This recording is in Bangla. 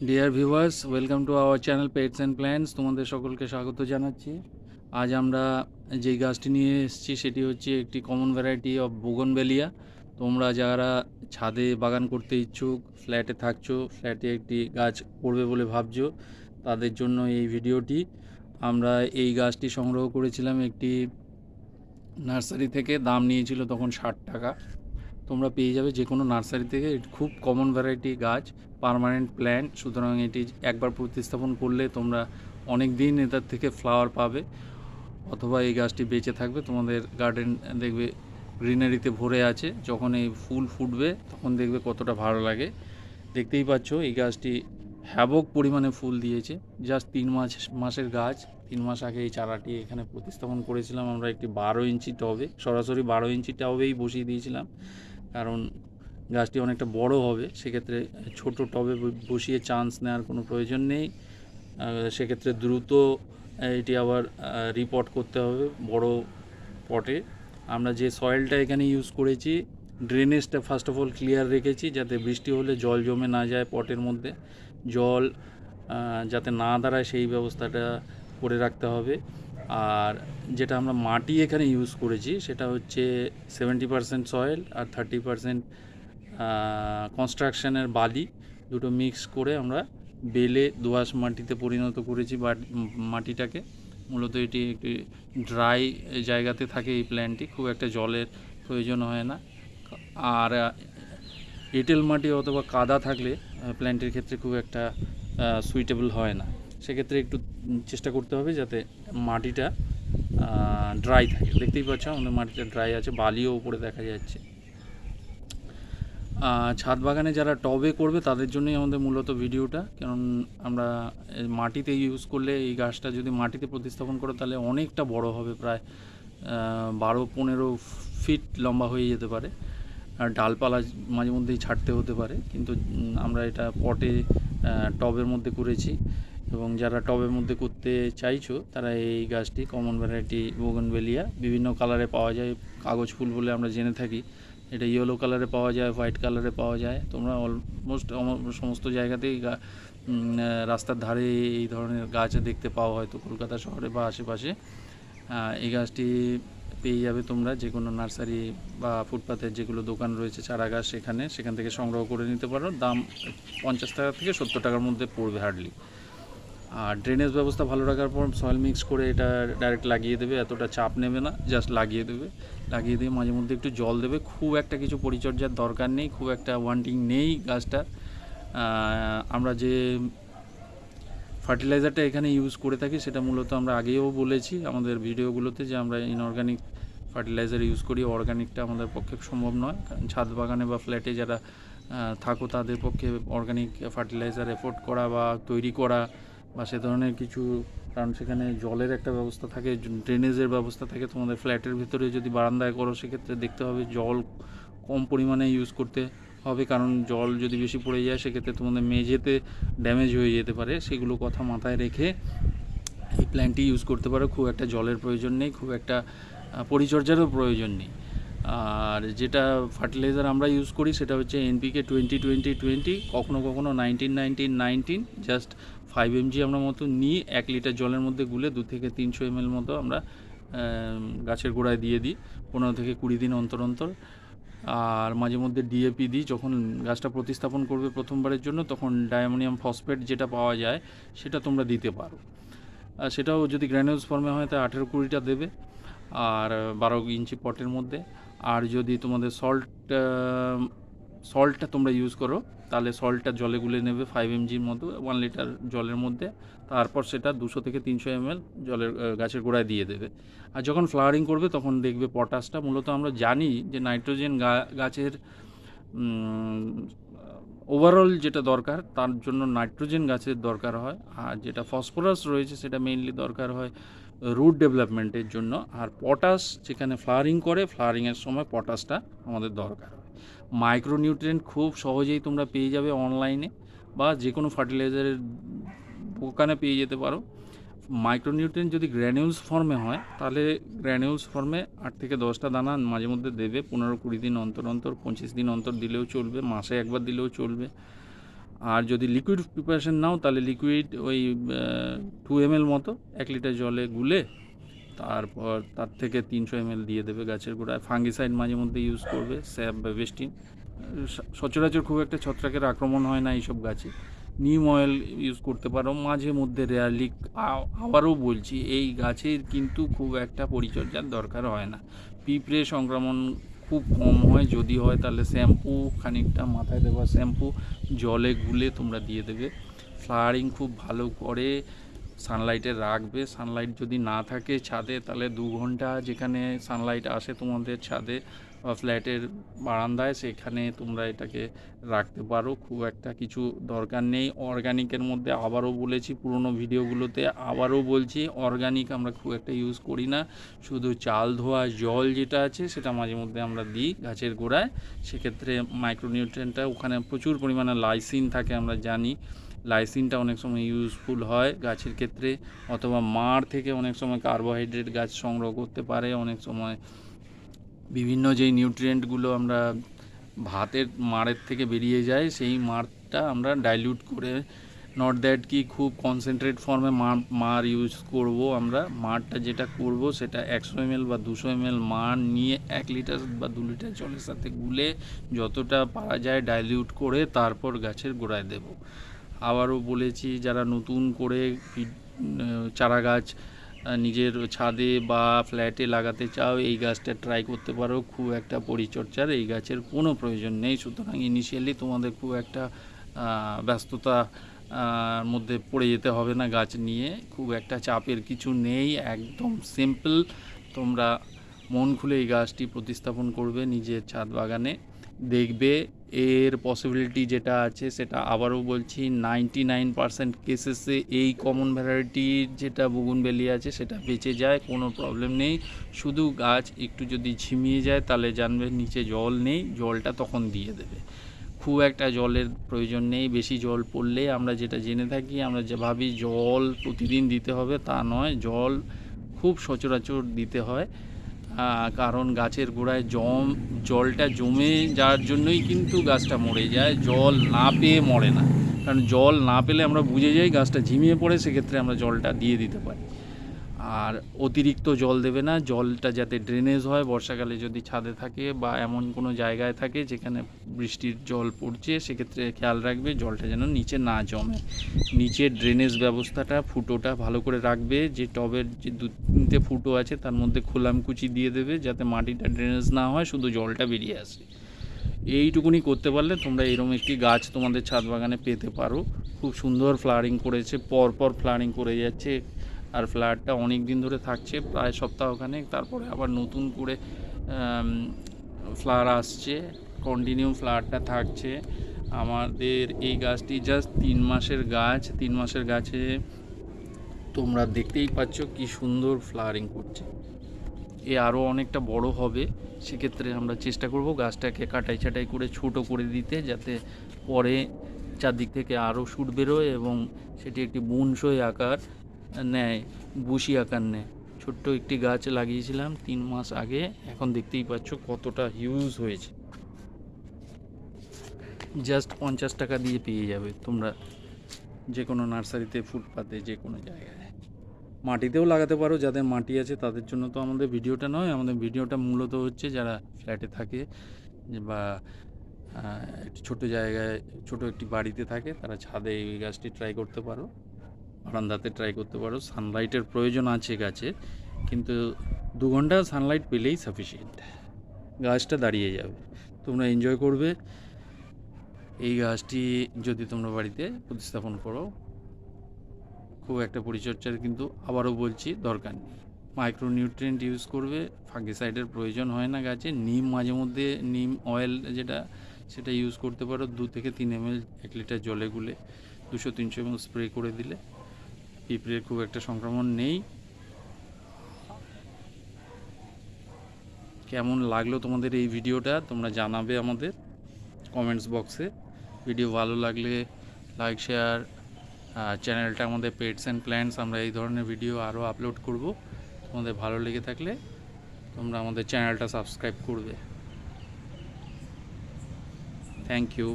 Dear viewers, welcome to our channel pets and plants. তোমাদের সকলকে স্বাগত জানাচ্ছি। আজ আমরা যেই গাছটি নিয়ে এসেছি সেটি হচ্ছে একটি কমন ভ্যারাইটি অফ বুগনভেলিয়া। তোমরা যারা ছাদে বাগান করতে ইচ্ছুক, ফ্ল্যাটে থাকছো, ফ্ল্যাটে একটি গাছ করবে বলে ভাবছো, তাদের জন্য এই ভিডিওটি। আমরা এই গাছটি সংগ্রহ করেছিলাম একটি নার্সারি থেকে। দাম নিয়েছিল তখন 60 টাকা। তোমরা পেয়ে যাবে যে কোনো নার্সারি থেকে। এটি খুব কমন ভ্যারাইটি গাছ, পার্মানেন্ট প্ল্যান্ট, সুতরাং এটি একবার প্রতিস্থাপন করলে তোমরা অনেক দিন এটার থেকে ফ্লাওয়ার পাবে, অথবা এই গাছটি বেঁচে থাকবে। তোমাদের গার্ডেন দেখবে গ্রিনারিতে ভরে আছে। যখন এই ফুল ফুটবে তখন দেখবে কতটা ভালো লাগে। দেখতেই পাচ্ছ এই গাছটি হ্যাবক পরিমাণে ফুল দিয়েছে। জাস্ট 3 মাসের গাছ। 3 মাস আগে এই চারাটি এখানে প্রতিস্থাপন করেছিলাম আমরা একটি 12 ইঞ্চি টবে। সরাসরি 12 ইঞ্চি টবেই বসিয়ে দিয়েছিলাম, কারণ গাছটি অনেকটা বড় হবে। সেক্ষেত্রে ছোট টবে বসিয়ে চান্স নেওয়ার কোনো প্রয়োজন নেই। সেক্ষেত্রে দ্রুত এটি আবার রিপোর্ট করতে হবে বড় পটে। আমরা যে সয়েলটা এখানে ইউজ করেছি, ড্রেনেজটা ফার্স্ট অফ অল ক্লিয়ার রেখেছি, যাতে বৃষ্টি হলে জল জমে না যায় পটের মধ্যে, জল যাতে না দাঁড়ায় সেই ব্যবস্থাটা করে রাখতে হবে। আর যেটা আমরা মাটি এখানে ইউজ করেছি সেটা হচ্ছে 70% সয়েল আর 30% কনস্ট্রাকশনের বালি, দুটো মিক্স করে আমরা বেলে দোআঁশ মাটিতে পরিণত করেছি মাটিটাকে। মূলত এটি একটি ড্রাই জায়গাতে থাকে এই প্ল্যান্টটি, খুব একটা জলের প্রয়োজন হয় না। আর এঁটেল মাটি অথবা কাদা থাকলে প্ল্যান্টের ক্ষেত্রে খুব একটা সুইটেবল হয় না। সেক্ষেত্রে একটু চেষ্টা করতে হবে যাতে মাটিটা ড্রাই থাকে। দেখতেই পাচ্ছ আমাদের মাটিটা ড্রাই আছে, বালিও উপরে দেখা যাচ্ছে। ছাদ বাগানে যারা টবে করবে তাদের জন্যই আমাদের মূলত ভিডিওটা, কারণ আমরা মাটিতে ইউজ করলে এই গাছটা যদি মাটিতে প্রতিস্থাপন করো তাহলে অনেকটা বড় হবে, প্রায় 12-15 ফিট লম্বা হয়ে যেতে পারে। আর ডালপালা মাঝে মধ্যেই ছাড়তে হতে পারে, কিন্তু আমরা এটা পটে টবের মধ্যে করেছি। এবং যারা টবের মধ্যে করতে চাইছো তারা এই গাছটি কমন ভ্যারাইটি বুগনভেলিয়া বিভিন্ন কালারে পাওয়া যায়। কাগজ ফুল বলে আমরা জেনে থাকি, এটা ইয়েলো কালারে পাওয়া যায়, হোয়াইট কালারে পাওয়া যায়। তোমরা অলমোস্ট সমস্ত জায়গাতেই রাস্তার ধারে এই ধরনের গাছ দেখতে পাওয়া হয়তো কলকাতা শহরে বা আশেপাশে। এই গাছটি পেয়ে যাবে তোমরা যে কোনো নার্সারি বা ফুটপাথের যেগুলো দোকান রয়েছে চারা গাছ, সেখান থেকে সংগ্রহ করে নিতে পারো। দাম 50 টাকা থেকে 70 টাকার মধ্যে পড়বে হার্ডলি। আর ড্রেনেজ ব্যবস্থা ভালো রাখার পর সয়েল মিক্স করে এটা ডাইরেক্ট লাগিয়ে দেবে, এতটা চাপ নেবে না, জাস্ট লাগিয়ে দিয়ে মাঝে মধ্যে একটু জল দেবে। খুব একটা কিছু পরিচর্যার দরকার নেই, খুব একটা ওয়ান্টিং নেই গাছটা। আমরা যে ফার্টিলাইজারটা এখানে ইউজ করে থাকি সেটা মূলত আমরা আগেও বলেছি আমাদের ভিডিওগুলোতে, যে আমরা ইনঅর্গানিক ফার্টিলাইজার ইউজ করি। অর্গানিকটা আমাদের পক্ষে সম্ভব নয়, কারণ ছাদ বাগানে বা ফ্ল্যাটে যারা থাকো তাদের পক্ষে অর্গানিক ফার্টিলাইজার এফোর্ড করা বা তৈরি করা বা সে ধরনের কিছু, কারণ সেখানে জলের একটা ব্যবস্থা থাকে, ড্রেনেজের ব্যবস্থা থাকে। তোমাদের ফ্ল্যাটের ভিতরে যদি বারান্দায় করো সেক্ষেত্রে দেখতে হবে জল কম পরিমাণে ইউজ করতে হবে, কারণ জল যদি বেশি পড়ে যায় সেক্ষেত্রে তোমাদের মেঝেতে ড্যামেজ হয়ে যেতে পারে। সেগুলো কথা মাথায় রেখে এই প্ল্যান্টটি ইউজ করতে পারো। খুব একটা জলের প্রয়োজন নেই, খুব একটা পরিচর্যারও প্রয়োজন নেই। আর যেটা ফার্টিলাইজার আমরা ইউজ করি সেটা হচ্ছে NPK 20-20-20, কখনো 19-19-19, জাস্ট 5 mg আমরা মতো নিই 1 লিটার জলের মধ্যে গুলে 2 থেকে 300 ml মতো আমরা গাছের গোড়ায় দিয়ে দিই 15 থেকে 20 দিন অন্তর অন্তর। আর মাঝে মধ্যে DAP দিই যখন গাছটা প্রতিস্থাপন করবে প্রথমবারের জন্য, তখন ডায়ামোনিয়াম ফসফেট যেটা পাওয়া যায় সেটা তোমরা দিতে পারো। সেটাও যদি গ্র্যানুলস ফর্মে হয় তাই 18-20টা দেবে, আর 12 ইঞ্চি পটের মধ্যে। আর যদি তোমাদের সল্টটা তোমরা ইউজ করো তাহলে সল্টটা জলে গুলে নেবে 5 mgর মতো 1 লিটার জলের মধ্যে, তারপর সেটা 200 থেকে 300 ml জলের গাছের গোড়ায় দিয়ে দেবে। আর যখন ফ্লাওয়ারিং করবে তখন দেখবে পটাশটা, মূলত আমরা জানি যে নাইট্রোজেন গাছের ওভারঅল যেটা দরকার তার জন্য নাইট্রোজেন গাছের দরকার হয়, আর যেটা ফসফরাস রয়েছে সেটা মেইনলি দরকার হয় রুট ডেভেলপমেন্টের জন্য। আর পটাশ যেখানে ফ্লাওয়ারিং করে, ফ্লাওয়ারিংয়ের সময় পটাশটা আমাদের দরকার হয়। মাইক্রোনিউট্রিয়েন্ট খুব সহজেই তোমরা পেয়ে যাবে অনলাইনে বা যে কোনো ফার্টিলাইজারের দোকানে পেয়ে যেতে পারো। মাইক্রোনিউট্রিয়েন্ট যদি গ্র্যানিউলস ফর্মে হয় তাহলে গ্র্যানিউলস ফর্মে 8 থেকে 10টা দানা মাঝে মধ্যে দেবে, 15-20 দিন অন্তর অন্তর, 25 দিন অন্তর দিলেও চলবে, মাসে একবার দিলেও চলবে। আর যদি লিকুইড প্রিপারেশন নাও তাহলে লিকুইড ওই 2 ml মতো 1 লিটার জলে গুলে তারপর তার থেকে 300 ml দিয়ে দেবে গাছের গোড়ায়। ফাঙ্গিসাইড মাঝে মধ্যে ইউজ করবে, স্যাপ বা বেস্টিন। সচরাচর খুব একটা ছত্রাকের আক্রমণ হয় না এইসব গাছে। নিম অয়েল ইউজ করতে পারো মাঝে মধ্যে, রেয়ারলি। আবারও বলছি, এই গাছের কিন্তু খুব একটা পরিচর্যার দরকার হয় না। পিঁপড়ে সংক্রমণ খুব কম হয়, যদি হয় তাহলে শ্যাম্পু খানিকটা মাথায় দেওয়া শ্যাম্পু জলে গুলে তোমরা দিয়ে দেবে। ফ্লাওয়ারিং খুব ভালো করে সানলাইটে রাখবে। সানলাইট যদি না থাকে ছাদে, তাহলে 2 ঘন্টা যেখানে সানলাইট আসে তোমাদের ছাদে বা ফ্ল্যাটের বারান্দায়, সেখানে তোমরা এটাকে রাখতে পারো। খুব একটা কিছু দরকার নেই। অর্গানিকের মধ্যে আবারও বলেছি পুরনো ভিডিওগুলোতে, আবারও বলছি, অর্গানিক আমরা খুব একটা ইউজ করি না। শুধু চাল ধোয়া জল যেটা আছে সেটা মাঝে মধ্যে আমরা দিই গাছের গোড়ায়। সেক্ষেত্রে মাইক্রোনিউট্রিয়েন্টটা ওখানে প্রচুর পরিমাণে লাইসিন থাকে, আমরা জানি। লাইসিনটা অনেক সময় ইউজফুল হয় গাছের ক্ষেত্রে, অথবা মাড় থেকে অনেক সময় কার্বোহাইড্রেট গাছ সংগ্রহ করতে পারে। অনেক সময় বিভিন্ন যেই নিউট্রিয়েন্টগুলো আমরা ভাতের মাড়ের থেকে বেরিয়ে যায়, সেই মাড়টা আমরা ডাইলিউট করে, নট দ্যাট কি খুব কনসেন্ট্রেট ফর্মে মাড় ইউজ করব। আমরা মাড়টা যেটা করব সেটা 100 ml বা 200 ml মাড় নিয়ে 1 লিটার বা 2 লিটার জলের সাথে গুলে যতটা পারা যায় ডাইলিউট করে তারপর গাছের গোড়ায় দেব। আবারও বলেছি, যারা নতুন করে চারা গাছ নিজের ছাদে বা ফ্ল্যাটে লাগাতে চাও, এই গাছটা ট্রাই করতে পারো। খুব একটা পরিচর্যার এই গাছের কোনো প্রয়োজন নেই। সুতরাং ইনিশিয়ালি তোমাদের খুব একটা ব্যস্ততা মধ্যে পড়ে যেতে হবে না গাছ নিয়ে। খুব একটা চাপের কিছু নেই, একদম সিম্পল। তোমরা মন খুলে এই গাছটি প্রতিস্থাপন করবে নিজের ছাদ বাগানে, দেখবে এর পসিবিলিটি যেটা আছে সেটা আবারও বলছি 99% কেসেসে এই কমন ভ্যারাইটির যেটা বুগুনভেলিয়া আছে সেটা বেঁচে যায়, কোনো প্রবলেম নেই। শুধু গাছ একটু যদি ঝিমিয়ে যায় তাহলে জানবে নিচে জল নেই, জলটা তখন দিয়ে দেবে। খুব একটা জলের প্রয়োজন নেই। বেশি জল পড়লে আমরা যেটা জেনে থাকি, আমরা যে ভাবি জল প্রতিদিন দিতে হবে, তা নয়। জল খুব সচরাচর দিতে হয়, কারণ গাছের গোড়ায় জলটা জমে যাওয়ার জন্যই কিন্তু গাছটা মরে যায়। জল না পেয়ে মরে না, কারণ জল না পেলে আমরা বুঝে যাই গাছটা ঝিমিয়ে পড়ে, সেক্ষেত্রে আমরা জলটা দিয়ে দিতে পারি। আর অতিরিক্ত জল দেবে না, জলটা যাতে ড্রেনেজ হয়। বর্ষাকালে যদি ছাদে থাকে বা এমন কোনো জায়গায় থাকে যেখানে বৃষ্টির জল পড়ছে, সেক্ষেত্রে খেয়াল রাখবে জলটা যেন নিচে না জমে। নিচের ড্রেনেজ ব্যবস্থাটা, ফুটোটা ভালো করে রাখবে। যে টবের যে 2-3টে ফুটো আছে তার মধ্যে খোলামকুচি দিয়ে দেবে, যাতে মাটিটা ড্রেনেজ না হয়, শুধু জলটা বেরিয়ে আসে। এইটুকুনি করতে পারলে তোমরা এরকম একটি গাছ তোমাদের ছাদ বাগানে পেতে পারো। খুব সুন্দর ফ্লাওয়ারিং করেছে, পরপর ফ্লাওয়ারিং করে যাচ্ছে, আর ফ্লাওয়ারটা অনেক দিন ধরে থাকছে, প্রায় সপ্তাহখানেক। তারপরে আবার নতুন করে ফ্লাওয়ার আসছে, কন্টিনিউ ফ্লাওয়ারটা থাকছে। আমাদের এই গাছটি জাস্ট 3 মাসের গাছ। 3 মাসের গাছে তোমরা দেখতেই পাচ্ছ কি সুন্দর ফ্লাওয়ারিং করছে। এ আরও অনেকটা বড় হবে, সেক্ষেত্রে আমরা চেষ্টা করব গাছটাকে কাটাই ছাটাই করে ছোট করে দিতে, যাতে পরে চারদিক থেকে আরও শুট বেরোয় এবং সেটি একটি বনসই আকার নেয়, বুশি আকার নেয়। ছোট্ট একটি গাছ লাগিয়েছিলাম 3 মাস আগে, এখন দেখতেই পাচ্ছ কতটা হিউজ হয়েছে। জাস্ট 50 টাকা দিয়ে পেয়ে যাবে তোমরা যে কোনো নার্সারিতে, ফুটপাতে, যে কোনো জায়গায়। মাটিতেও লাগাতে পারো, যাদের মাটি আছে তাদের জন্য তো আমাদের ভিডিওটা নয়। আমাদের ভিডিওটা মূলত হচ্ছে যারা ফ্ল্যাটে থাকে বা একটি ছোট জায়গায়, ছোট একটি বাড়িতে থাকে, তারা ছাদে এই গাছটি ট্রাই করতে পারো, বারান্দাতে ট্রাই করতে পারো। সানলাইটের প্রয়োজন আছে গাছে, কিন্তু 2 ঘন্টা সানলাইট পেলেই সাফিসিয়েন্ট, গাছটা দাঁড়িয়ে যাবে। তোমরা এনজয় করবে এই গাছটি যদি তোমরা বাড়িতে প্রতিস্থাপন করো। খুব একটা পরিচর্যার কিন্তু আবারও বলছি দরকার নেই। মাইক্রোনিউট্রিয়েন্ট ইউজ করবে, ফাঙ্গিসাইডের প্রয়োজন হয় না গাছে। নিম মাঝে মধ্যে, নিম অয়েল যেটা, সেটা ইউজ করতে পারো। 2 থেকে 3 ml 1 লিটার জলে গুলে 200-300 ml স্প্রে করে দিলে পিঁপড়ের খুব একটা সংক্রমণ নেই। কেমন লাগলো তোমাদের এই ভিডিওটা তোমরা জানাবে আমাদের কমেন্টস বক্সে। ভিডিও ভালো লাগলে লাইক, শেয়ার। চ্যানেলটা আমাদের পেটস অ্যান্ড প্ল্যান্টস, আমরা এই ধরনের ভিডিও আরও আপলোড করব। তোমাদের ভালো লেগে থাকলে তোমরা আমাদের চ্যানেলটা সাবস্ক্রাইব করবে। Thank you.